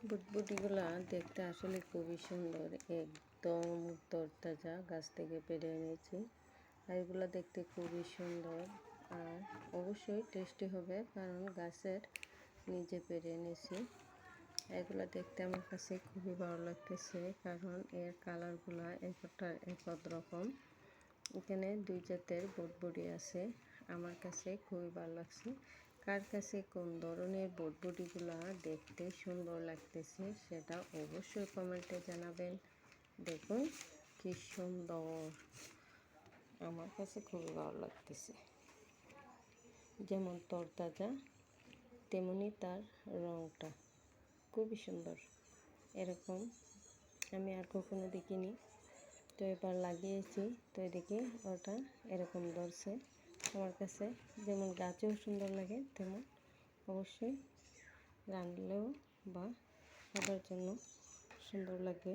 বুটবুটিগুলা দেখতে আসলে খুবই সুন্দর, একদম তরতাজা, গাছ থেকে পেড়ে এনেছি। আর এগুলো দেখতে খুবই সুন্দর আর অবশ্যই টেস্টি হবে, কারণ গাছের নিজে পেড়ে এনেছি। এগুলো দেখতে আমার কাছে খুবই ভালো লাগতেছে, কারণ এর কালারগুলো একটা এক রকম। এখানে দুই জাতের বুটবুটি আছে, আমার কাছে খুবই ভালো লাগছে। কার কাছে কোন ধরনের বুটবুটিগুলো দেখতে সুন্দর লাগতেছে সেটা অবশ্যই কমেন্টে জানাবেন। দেখুন কি সুন্দর, আমার কাছে খুবই ভালো লাগতেছে। যেমন তরতাজা তেমনি তার রঙটা খুবই সুন্দর। এরকম আমি আর কখনো দেখিনি, তো এবার লাগিয়েছি, তো এদিকে ওটা এরকম ধরছে। আমার কাছে যেমন গাছেও সুন্দর লাগে, তেমন অবশ্যই রান্নালেও বা খাবার জন্য সুন্দর লাগে।